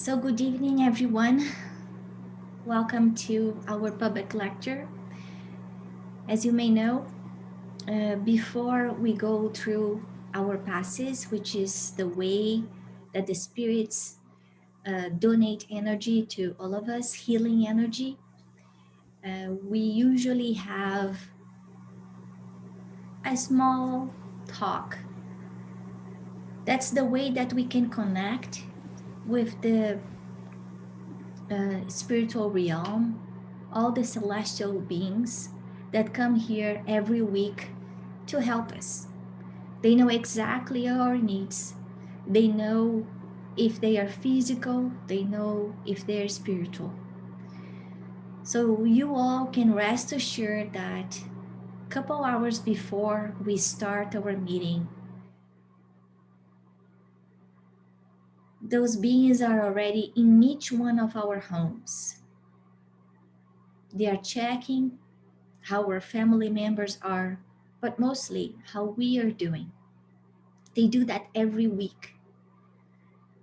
So good evening, everyone. Welcome to our public lecture. As you may know, before we go through our passes, which is the way that the spirits donate energy to all of us, healing energy, we usually have a small talk. That's the way that we can connect with the spiritual realm, all the celestial beings that come here every week to help us. They know exactly our needs. They know if they are physical, they know if they're spiritual. So you all can rest assured that a couple hours before we start our meeting, those beings are already in each one of our homes. They are checking how our family members are, but mostly how we are doing. They do that every week.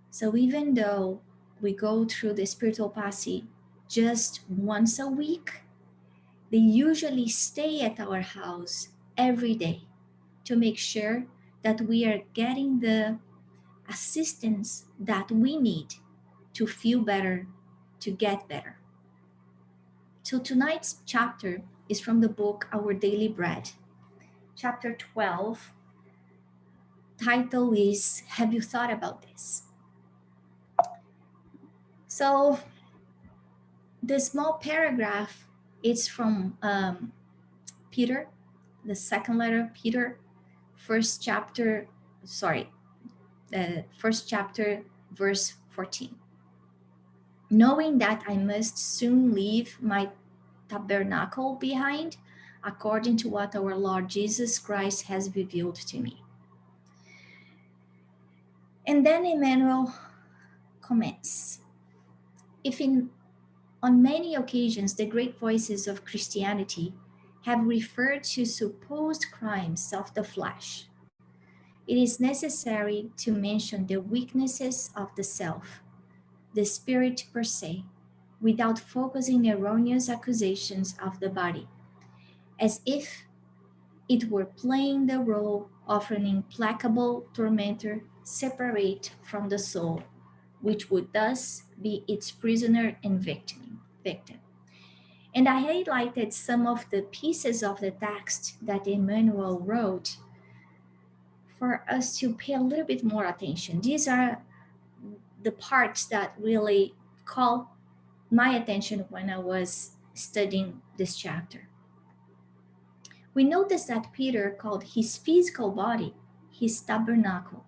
So even though we go through the spiritual passe just once a week, they usually stay at our house every day to make sure that we are getting the assistance that we need to feel better, to get better. So tonight's chapter is from the book Our Daily Bread, chapter 12. Title is Have You Thought About This? So the small paragraph is from Peter, the second letter of Peter, first chapter, first chapter, verse 14. Knowing that I must soon leave my tabernacle behind, according to what our Lord Jesus Christ has revealed to me. And then Emmanuel comments, on many occasions the great voices of Christianity have referred to supposed crimes of the flesh, it is necessary to mention the weaknesses of the self, the spirit per se, without focusing erroneous accusations of the body, as if it were playing the role of an implacable tormentor separate from the soul, which would thus be its prisoner and victim. And I highlighted some of the pieces of the text that Emmanuel wrote for us to pay a little bit more attention. These are the parts that really caught my attention when I was studying this chapter. We notice that Peter called his physical body his tabernacle.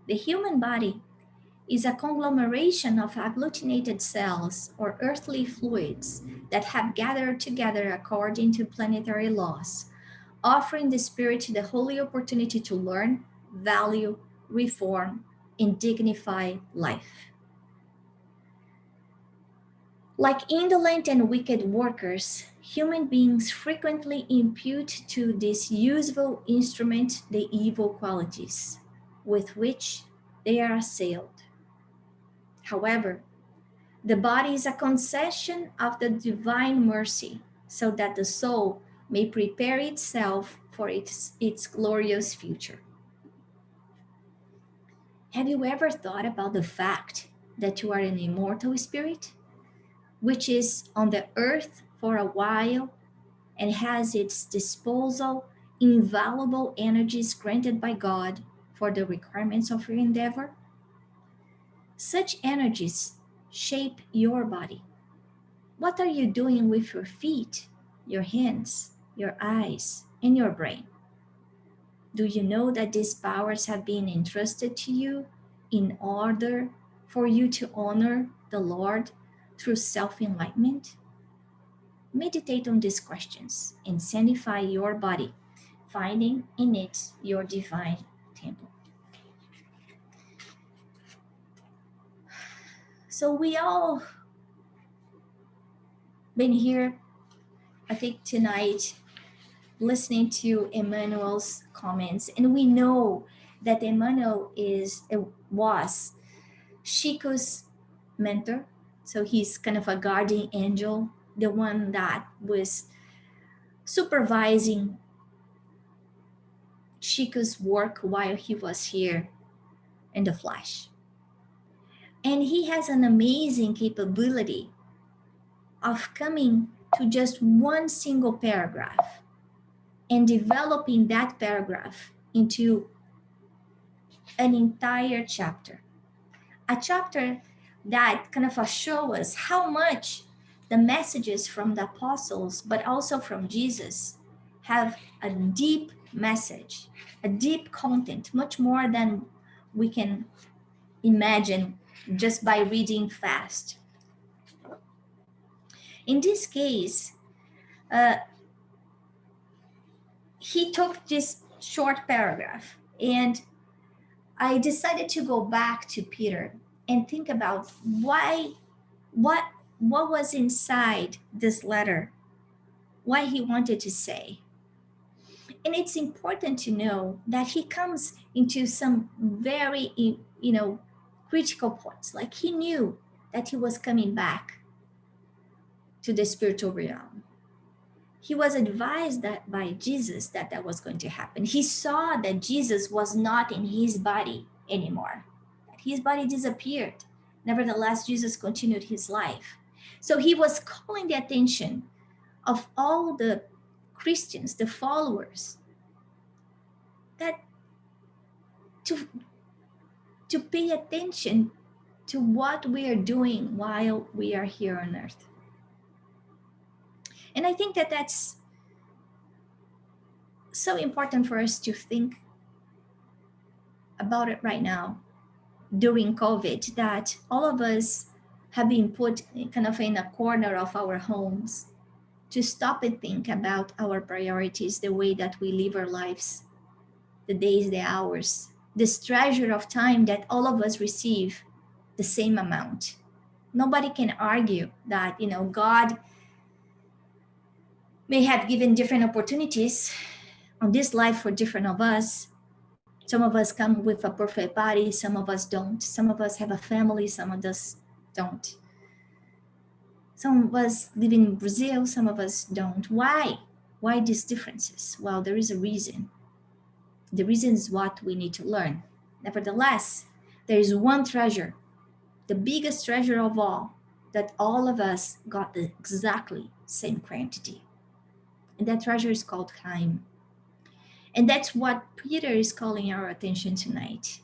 The human body is a conglomeration of agglutinated cells or earthly fluids that have gathered together according to planetary laws, offering the spirit the holy opportunity to learn, value, reform, and dignify life. Like indolent and wicked workers, human beings frequently impute to this useful instrument the evil qualities with which they are assailed. However, the body is a concession of the divine mercy so that the soul may prepare itself for its glorious future. Have you ever thought about the fact that you are an immortal spirit, which is on the earth for a while and has its disposal invaluable energies granted by God for the requirements of your endeavor? Such energies shape your body. What are you doing with your feet, your hands, your eyes, and your brain? Do you know that these powers have been entrusted to you in order for you to honor the Lord through self-enlightenment? Meditate on these questions and sanctify your body, finding in it your divine temple. So we all been here, I think tonight, listening to Emmanuel's comments, and we know that Emmanuel was Chico's mentor. So he's kind of a guardian angel, the one that was supervising Chico's work while he was here in the flesh. And he has an amazing capability of coming to just one single paragraph and developing that paragraph into an entire chapter. A chapter that kind of show us how much the messages from the apostles, but also from Jesus, have a deep message, a deep content, much more than we can imagine just by reading fast. In this case, he took this short paragraph, and I decided to go back to Peter and think about what was inside this letter, what he wanted to say. And it's important to know that he comes into some very, critical points. Like he knew that he was coming back to the spiritual realm. He was advised that by Jesus that was going to happen. He saw that Jesus was not in his body anymore, that his body disappeared. Nevertheless, Jesus continued his life. So he was calling the attention of all the Christians, the followers, that to pay attention to what we are doing while we are here on earth. And I think that that's so important for us to think about it right now during COVID, that all of us have been put kind of in a corner of our homes to stop and think about our priorities, the way that we live our lives, the days, the hours, this treasure of time that all of us receive the same amount. Nobody can argue that, God may have given different opportunities on this life for different of us. Some of us come with a perfect body, some of us don't. Some of us have a family, some of us don't. Some of us live in Brazil, some of us don't. Why? Why these differences? Well, there is a reason. The reason is what we need to learn. Nevertheless, there is one treasure, the biggest treasure of all, that all of us got the exactly same quantity. And that treasure is called time. And that's what Peter is calling our attention tonight.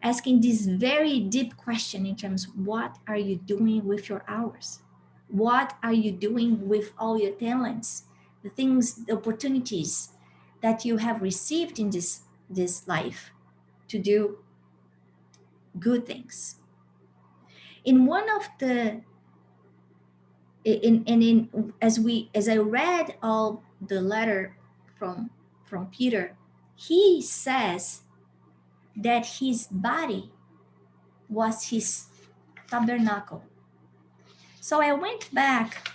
Asking this very deep question in terms of what are you doing with your hours? What are you doing with all your talents? The things, the opportunities that you have received in this life to do good things. In one of the as I read all the letter from Peter, he says that his body was his tabernacle. So I went back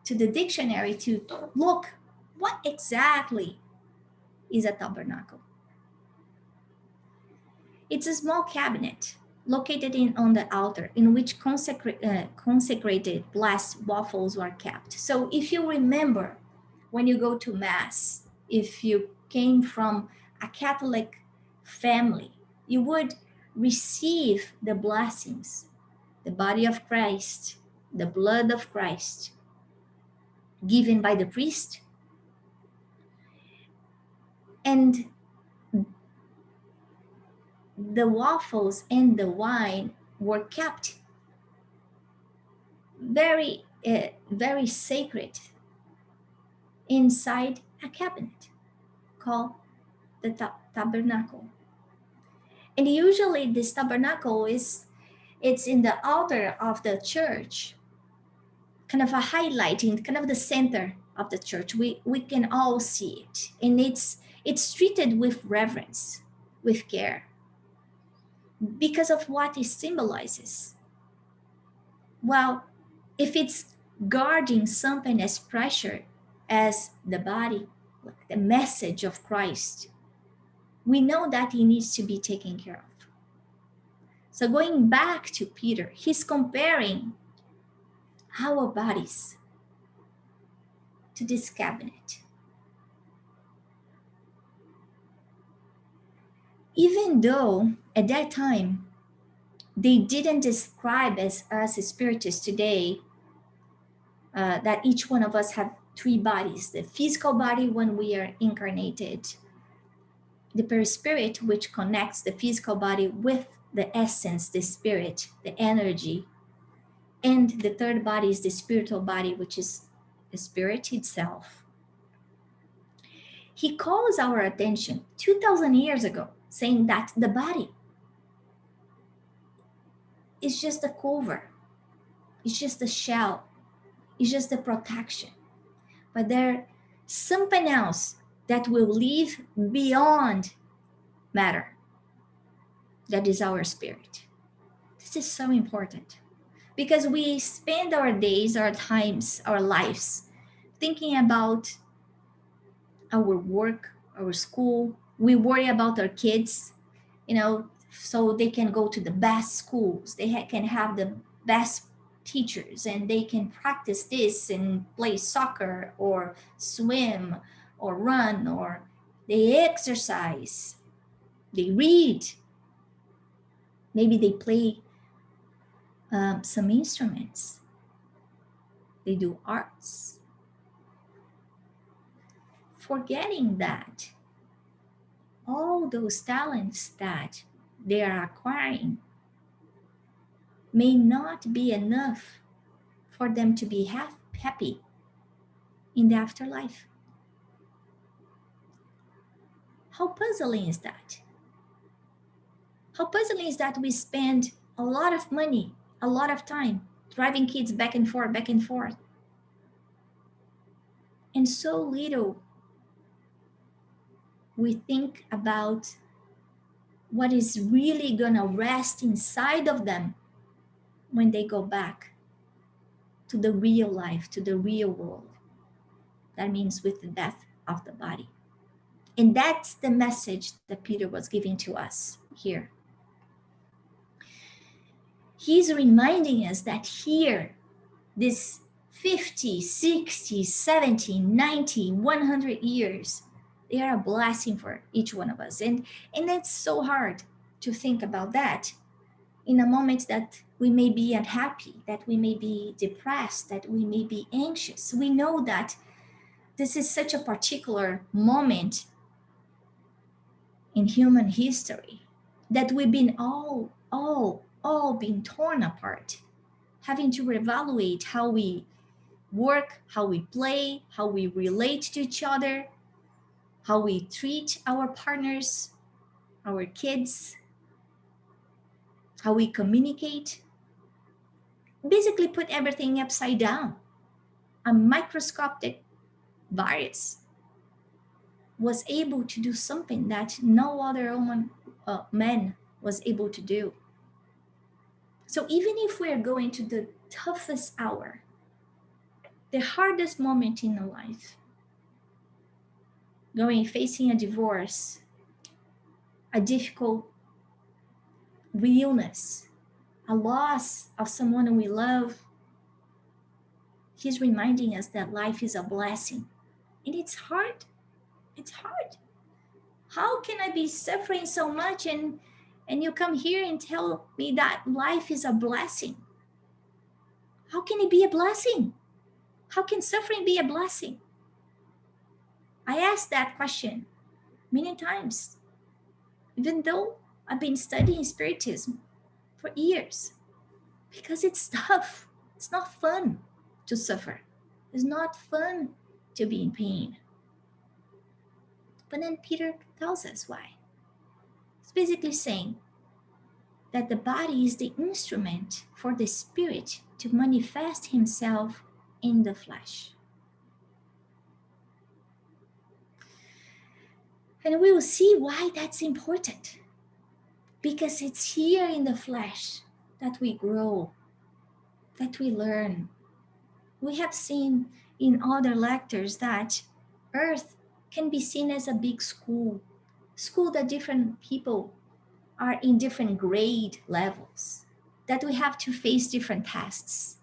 to the dictionary to look what exactly is a tabernacle. It's a small cabinet located on the altar in which consecrated blessed waffles were kept. So if you remember, when you go to Mass, if you came from a Catholic family, you would receive the blessings, the body of Christ, the blood of Christ, given by the priest. And the waffles and the wine were kept very, very sacred inside a cabinet called the tabernacle. And usually this tabernacle it's in the altar of the church, kind of a highlighting, kind of the center of the church. We can all see it. And it's treated with reverence, with care, because of what it symbolizes. Well, if it's guarding something as precious as the body, like the message of Christ, we know that it needs to be taken care of. So going back to Peter, he's comparing our bodies to this cabinet. Even though at that time they didn't describe as us spiritists today that each one of us have three bodies: the physical body when we are incarnated, the perispirit, which connects the physical body with the essence, the spirit, the energy, and the third body is the spiritual body, which is the spirit itself. He calls our attention 2000 years ago, saying that the body is just a cover, it's just a shell, it's just a protection. But there's something else that will live beyond matter. That is our spirit. This is so important because we spend our days, our times, our lives thinking about our work, our school. We worry about our kids, so they can go to the best schools. They can have the best teachers and they can practice this and play soccer or swim or run, or they exercise, they read, maybe they play some instruments, they do arts, forgetting that all those talents that they are acquiring may not be enough for them to be happy in the afterlife. How puzzling is that? How puzzling is that we spend a lot of money, a lot of time driving kids back and forth, and so little we think about what is really gonna rest inside of them when they go back to the real life, to the real world. That means with the death of the body. And that's the message that Peter was giving to us here. He's reminding us that here, this 50, 60, 70, 90, 100 years, they are a blessing for each one of us. And it's so hard to think about that in a moment that we may be unhappy, that we may be depressed, that we may be anxious. We know that this is such a particular moment in human history that we've been all been torn apart, having to reevaluate how we work, how we play, how we relate to each other, how we treat our partners, our kids, how we communicate. Basically put everything upside down. A microscopic virus was able to do something that no other man was able to do. So even if we're going to the toughest hour, the hardest moment in our life, facing a divorce, a difficult illness, a loss of someone we love, he's reminding us that life is a blessing. And it's hard. It's hard. How can I be suffering so much and you come here and tell me that life is a blessing? How can it be a blessing? How can suffering be a blessing? I asked that question many times, even though I've been studying Spiritism for years, because it's tough. It's not fun to suffer. It's not fun to be in pain. But then Peter tells us why. It's basically saying that the body is the instrument for the spirit to manifest himself in the flesh. And we will see why that's important. Because it's here in the flesh that we grow, that we learn. We have seen in other lectures that Earth can be seen as a big school that different people are in different grade levels, that we have to face different tests.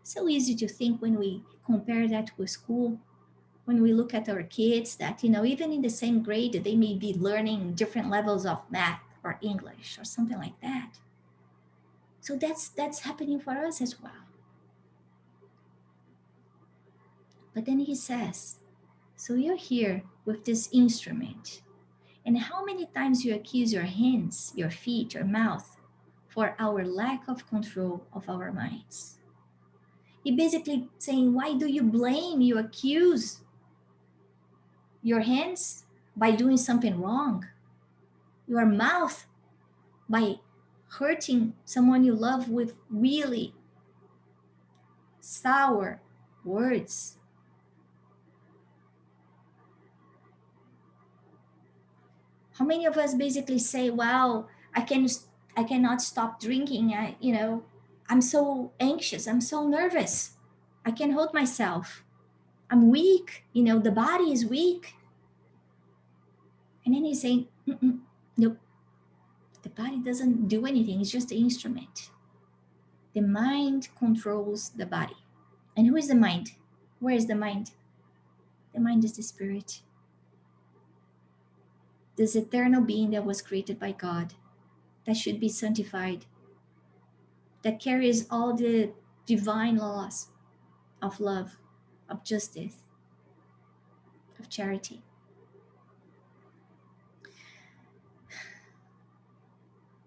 So easy to think when we compare that with school, when we look at our kids that, even in the same grade, they may be learning different levels of math or English or something like that. So that's happening for us as well. But then he says, so you're here with this instrument, and how many times you accuse your hands, your feet, your mouth for our lack of control of our minds. He basically saying, why do you blame, you accuse your hands by doing something wrong, your mouth by hurting someone you love with really sour words. How many of us basically say, "Wow, I cannot stop drinking. I'm so anxious. I'm so nervous. I can't hold myself. I'm weak. The body is weak." And then he's saying, "Nope. The body doesn't do anything. It's just the instrument. The mind controls the body." And who is the mind? Where is the mind? The mind is the spirit. This eternal being that was created by God, that should be sanctified, that carries all the divine laws of love, of justice, of charity.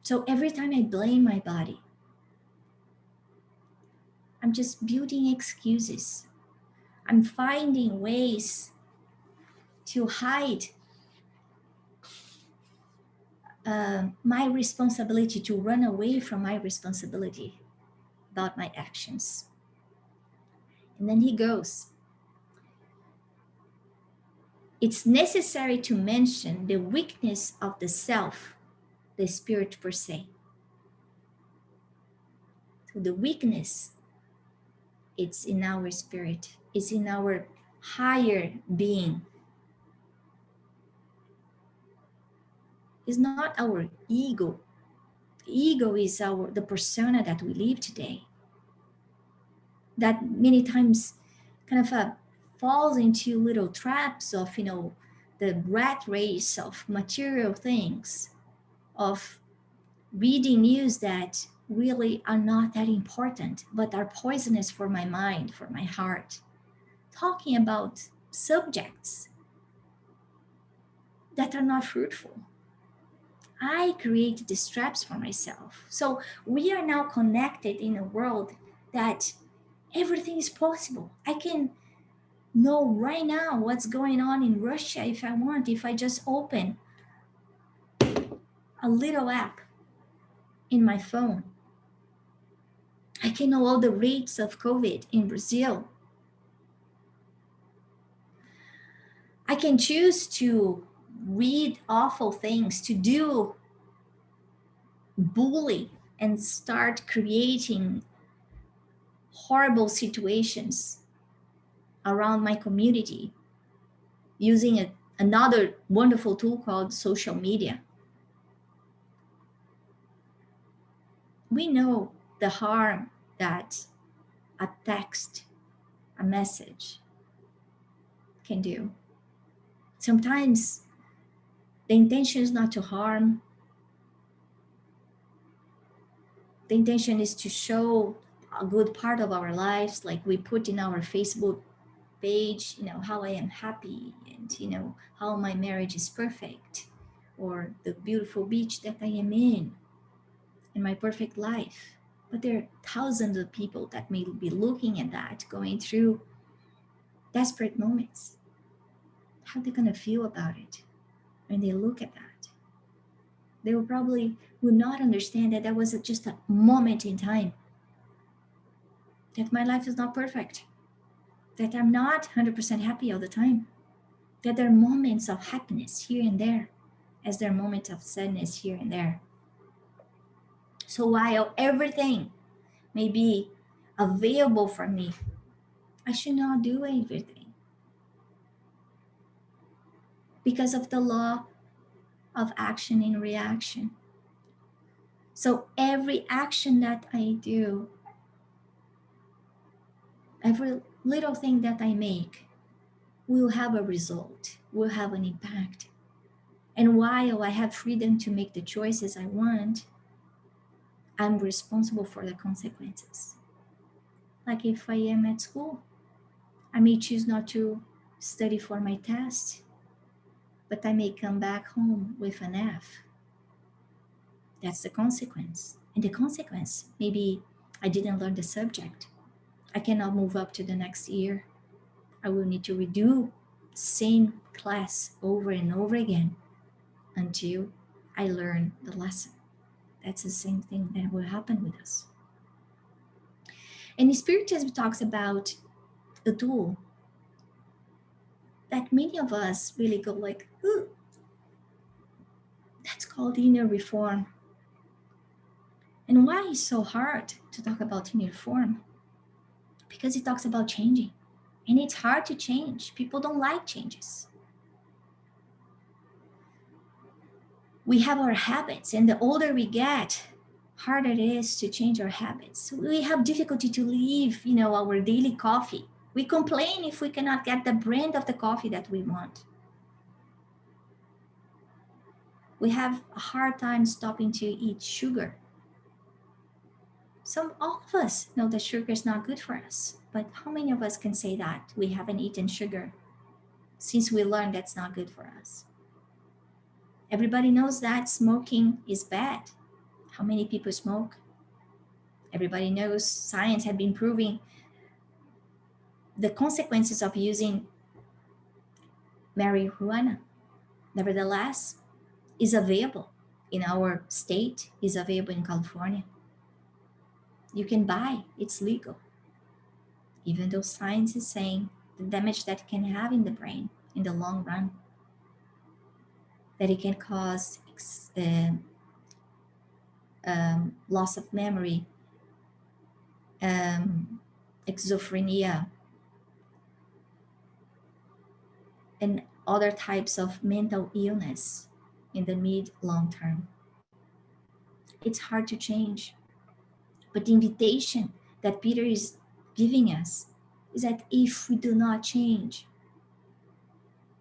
So every time I blame my body, I'm just building excuses. I'm finding ways to hide my responsibility, to run away from my responsibility about my actions. And then he goes, it's necessary to mention the weakness of the self, the spirit per se. So the weakness, it's in our spirit, it's in our higher being. It's not our ego. Ego is the persona that we live today, that many times kind of falls into little traps of the rat race of material things, of reading news that really are not that important but are poisonous for my mind, for my heart, talking about subjects that are not fruitful. I create these traps for myself. So we are now connected in a world that everything is possible. I can know right now what's going on in Russia if I want, if I just open a little app in my phone. I can know all the rates of COVID in Brazil. I can choose to read awful things, to do bully and start creating horrible situations around my community using another wonderful tool called social media. We know the harm that a text, a message can do. Sometimes the intention is not to harm. The intention is to show a good part of our lives, like we put in our Facebook page, how I am happy, and how my marriage is perfect, or the beautiful beach that I am in my perfect life. But there are thousands of people that may be looking at that, going through desperate moments. How are they going to feel about it when they look at that? They will probably not understand that that was just a moment in time, that my life is not perfect, that I'm not 100% happy all the time, that there are moments of happiness here and there, as there are moments of sadness here and there. So while everything may be available for me, I should not do everything, because of the law of action and reaction. So every action that I do, every little thing that I make will have a result, will have an impact. And while I have freedom to make the choices I want, I'm responsible for the consequences. Like if I am at school, I may choose not to study for my test, but I may come back home with an F. That's the consequence. And the consequence, maybe I didn't learn the subject. I cannot move up to the next year. I will need to redo the same class over and over again until I learn the lesson. That's the same thing that will happen with us. And Spiritism talks about a tool that many of us really go like, ooh, that's called inner reform. And why is so hard to talk about inner reform? Because it talks about changing. And it's hard to change. People don't like changes. We have our habits, and the older we get, harder it is to change our habits. We have difficulty to leave, our daily coffee. We complain if we cannot get the brand of the coffee that we want. We have a hard time stopping to eat sugar. All of us know that sugar is not good for us, but how many of us can say that we haven't eaten sugar since we learned that's not good for us? Everybody knows that smoking is bad. How many people smoke? Everybody knows science has been proving the consequences of using marijuana. Nevertheless, is available in our state, is available in California. You can buy, it's legal. Even though science is saying the damage that it can have in the brain in the long run, that it can cause loss of memory, schizophrenia, and other types of mental illness in the mid-long term. It's hard to change. But the invitation that Peter is giving us is that if we do not change,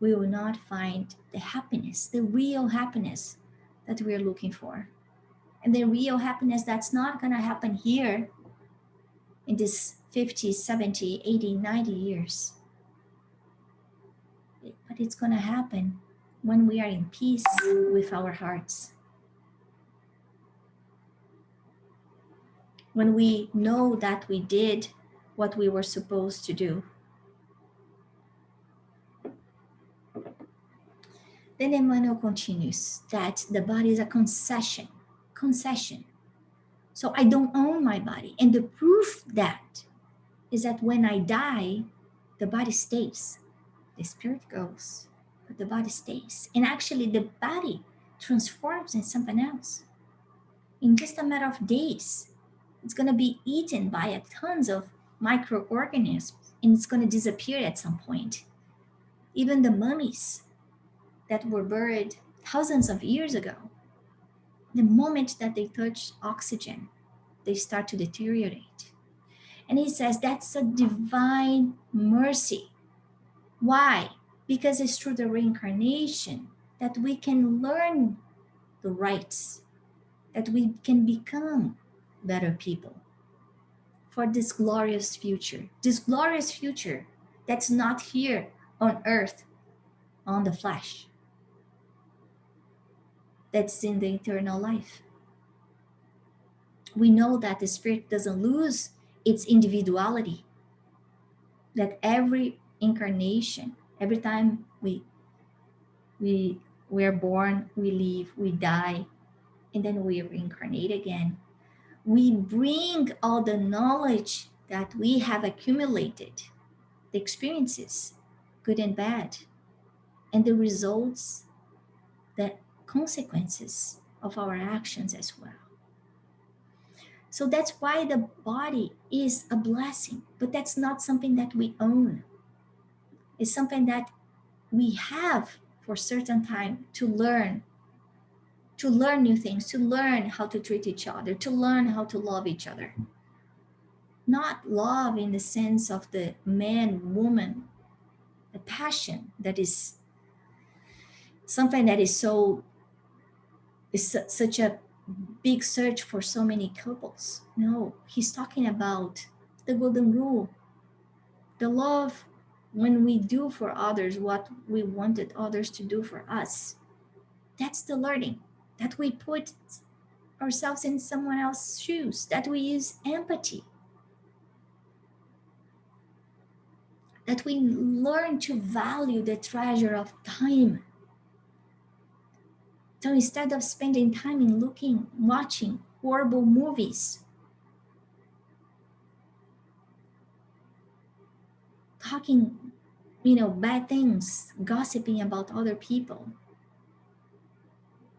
we will not find the happiness, the real happiness that we're looking for. And the real happiness that's not going to happen here in this 50, 70, 80, 90 years. But it's going to happen when we are in peace with our hearts. When we know that we did what we were supposed to do. Then Emmanuel continues that the body is a concession. So I don't own my body. And the proof that is that when I die, the body stays. The spirit goes, but the body stays. And actually the body transforms into something else. In just a matter of days, it's going to be eaten by tons of microorganisms and it's going to disappear at some point. Even the mummies that were buried thousands of years ago, the moment that they touch oxygen, they start to deteriorate. And he says that's a divine mercy. Why? Because it's through the reincarnation that we can learn the rights, that we can become better people for this glorious future. This glorious future that's not here on earth, on the flesh. That's in the eternal life. We know that the spirit doesn't lose its individuality, that every incarnation, every time we're born, we live, we die, and then we reincarnate again. We bring all the knowledge that we have accumulated, the experiences, good and bad, and the results, the consequences of our actions as well. So that's why the body is a blessing, but that's not something that we own. It's something that we have for a certain time to learn to learn new things, to learn how to treat each other, to learn how to love each other. Not love in the sense of the man, woman, the passion that is something that is such a big search for so many couples. No, he's talking about the golden rule, the love when we do for others what we wanted others to do for us. That's the learning, that we put ourselves in someone else's shoes, that we use empathy, that we learn to value the treasure of time. So instead of spending time in watching horrible movies, talking, bad things, gossiping about other people,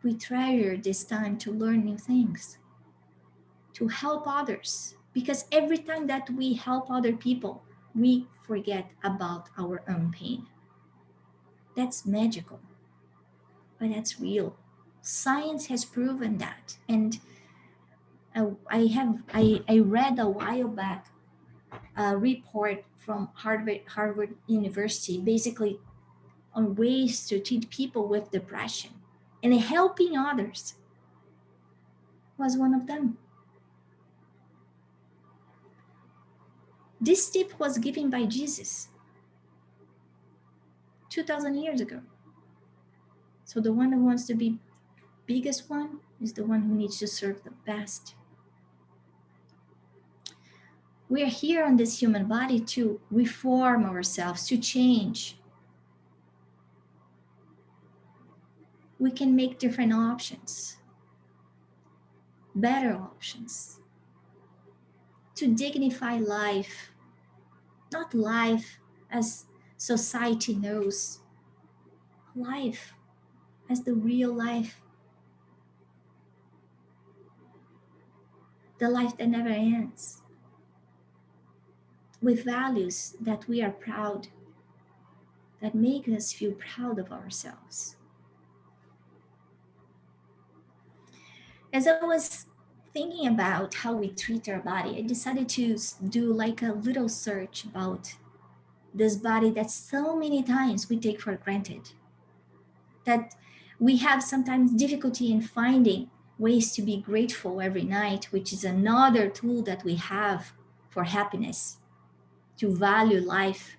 we treasure this time to learn new things, to help others. Because every time that we help other people, we forget about our own pain. That's magical, but that's real. Science has proven that. And I read a while back a report from Harvard University, basically on ways to treat people with depression, and helping others was one of them. This tip was given by Jesus 2,000 years ago. So the one who wants to be biggest one is the one who needs to serve the best. We are here on this human body to reform ourselves, to change. We can make different options, better options, to dignify life, not life as society knows, life as the real life, the life that never ends, with values that we are proud, that make us feel proud of ourselves. As I was thinking about how we treat our body, I decided to do like a little search about this body that so many times we take for granted, that we have sometimes difficulty in finding ways to be grateful every night, which is another tool that we have for happiness, to value life.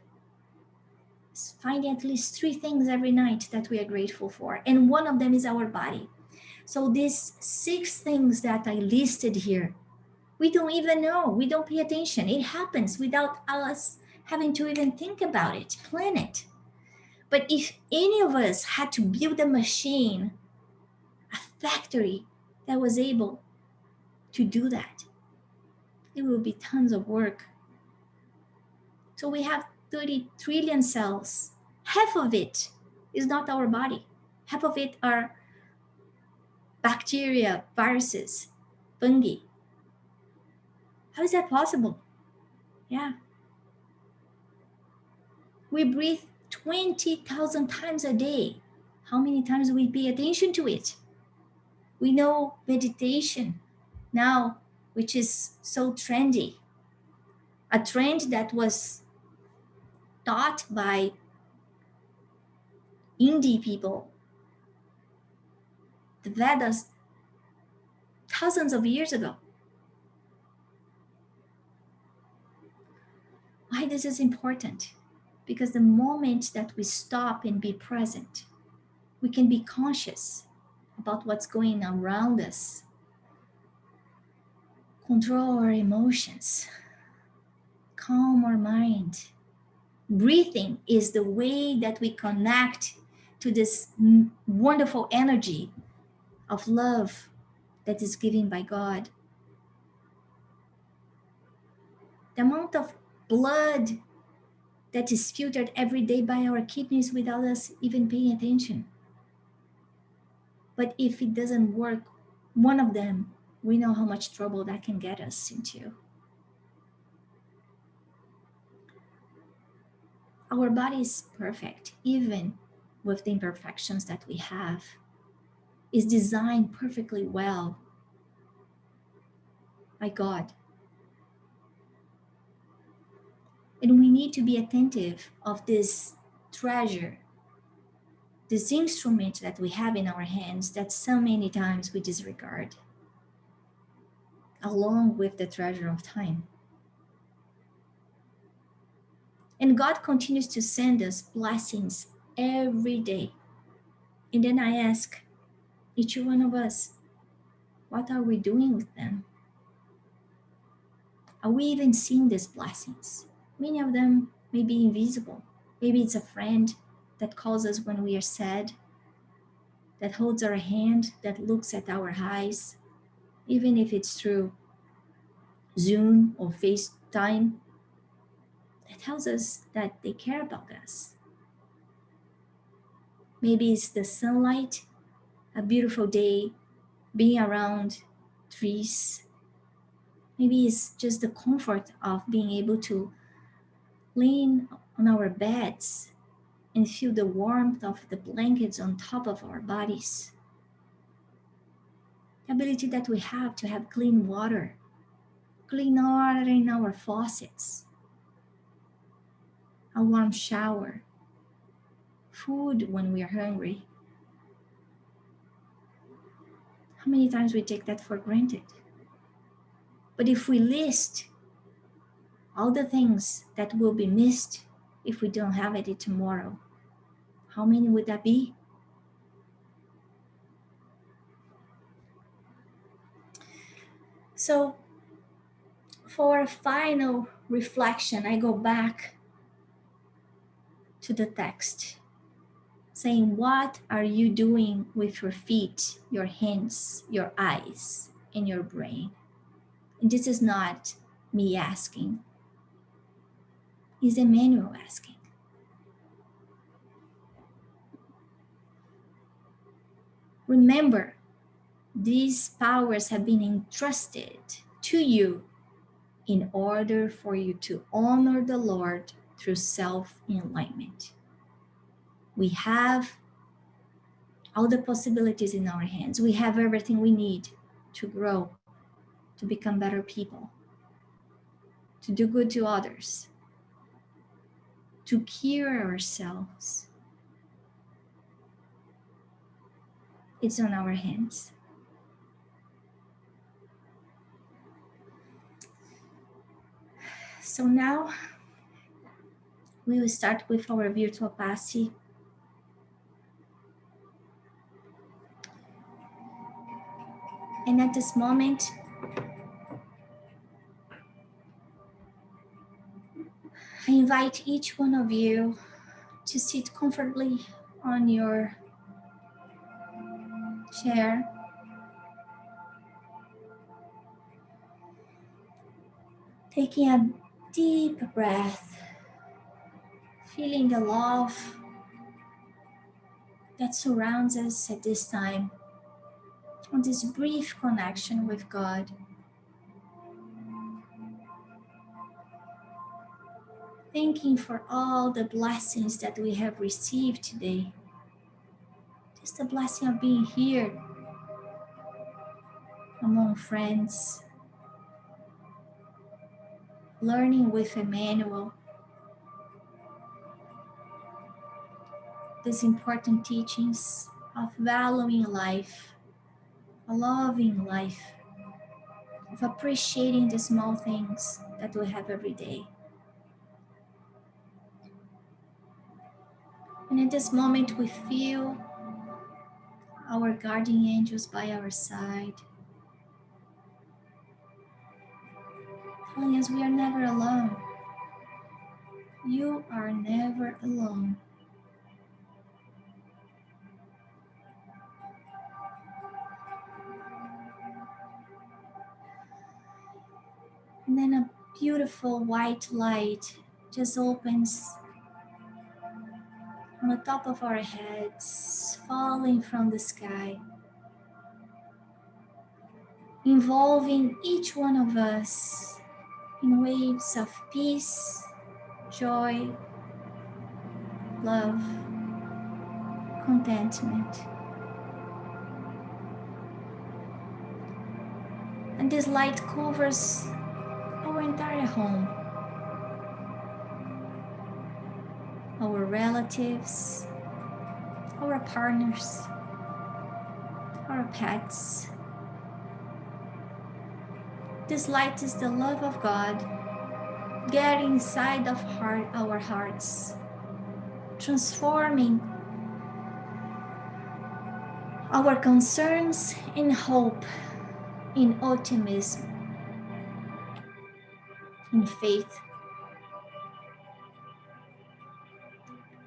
Finding at least 3 things every night that we are grateful for, and one of them is our body. So these 6 things that I listed here, we don't even know, we don't pay attention. It happens without us having to even think about it, plan it. But if any of us had to build a machine, a factory that was able to do that, it will be tons of work. So we have 30 trillion cells. Half of it is not our body. Half of it are bacteria, viruses, fungi. How is that possible? Yeah. We breathe 20,000 times a day. How many times do we pay attention to it? We know meditation now, which is so trendy, a trend that was taught by Indian people, the Vedas, thousands of years ago. Why this is important? Because the moment that we stop and be present, we can be conscious about what's going on around us, control our emotions, calm our mind. Breathing is the way that we connect to this wonderful energy of love that is given by God. The amount of blood that is filtered every day by our kidneys without us even paying attention. But if it doesn't work, one of them, we know how much trouble that can get us into. Our body is perfect, even with the imperfections that we have. is designed perfectly well by God. And we need to be attentive of this treasure, this instrument that we have in our hands that so many times we disregard, along with the treasure of time. And God continues to send us blessings every day. And then I ask each one of us, what are we doing with them? Are we even seeing these blessings? Many of them may be invisible. Maybe it's a friend that calls us when we are sad, that holds our hand, that looks at our eyes, even if it's through Zoom or FaceTime, that tells us that they care about us. Maybe it's the sunlight, a beautiful day, being around trees. Maybe it's just the comfort of being able to lean on our beds and feel the warmth of the blankets on top of our bodies. The ability that we have to have clean water in our faucets, a warm shower, food when we are hungry. How many times we take that for granted? But if we list all the things that will be missed if we don't have it tomorrow, how many would that be? So, for a final reflection, I go back to the text, saying, what are you doing with your feet, your hands, your eyes, and your brain? And this is not me asking, it's Emmanuel asking. Remember, these powers have been entrusted to you in order for you to honor the Lord through self-enlightenment. We have all the possibilities in our hands. We have everything we need to grow, to become better people, to do good to others, to cure ourselves. It's on our hands. So now we will start with our virtual Passe. And at this moment, I invite each one of you to sit comfortably on your chair. Taking a deep breath, feeling the love that surrounds us at this time, on this brief connection with God. Thanking for all the blessings that we have received today. Just the blessing of being here among friends, learning with Emmanuel, these important teachings of valuing life, loving life, of appreciating the small things that we have every day. And in this moment, we feel our guardian angels by our side, telling us we are never alone. You are never alone. And then a beautiful white light just opens on the top of our heads, falling from the sky, involving each one of us in waves of peace, joy, love, contentment. And this light covers our entire home, our relatives, our partners, our pets. This light is the love of God getting inside of our hearts, transforming our concerns in hope, in optimism, in faith.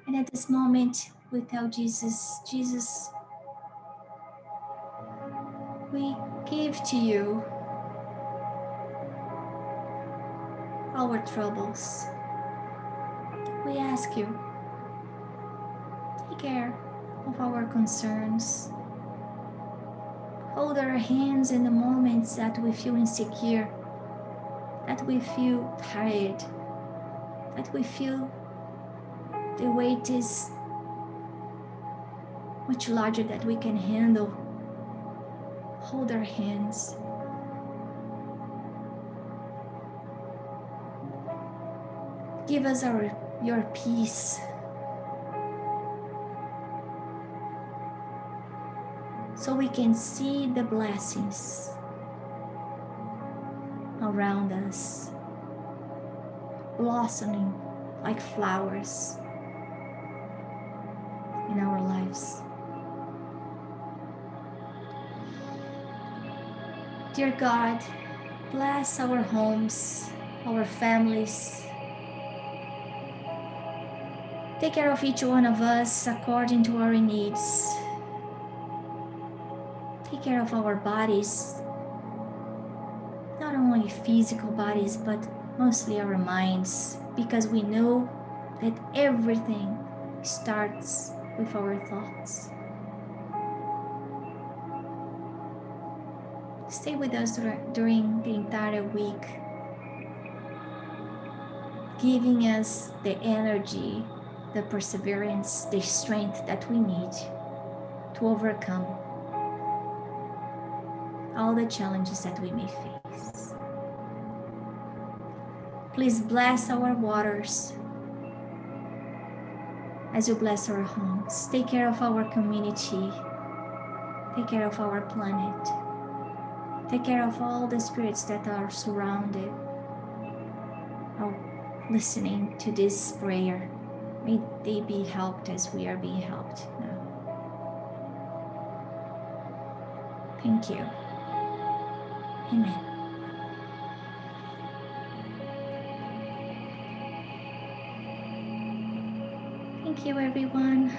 And at this moment, we tell Jesus, Jesus, we give to you our troubles. We ask you, take care of our concerns. Hold our hands in the moments that we feel insecure, that we feel tired, that we feel the weight is much larger than we can handle. Hold our hands. Give us your peace. So we can see the blessings around us, blossoming like flowers in our lives. Dear God, bless our homes, our families. Take care of each one of us according to our needs. Take care of our bodies, not only physical bodies, but mostly our minds, because we know that everything starts with our thoughts. Stay with us during the entire week, giving us the energy, the perseverance, the strength that we need to overcome all the challenges that we may face. Please bless our waters as you bless our homes. Take care of our community. Take care of our planet. Take care of all the spirits that are surrounded or listening to this prayer. May they be helped as we are being helped now. Thank you. Amen. Thank you, everyone.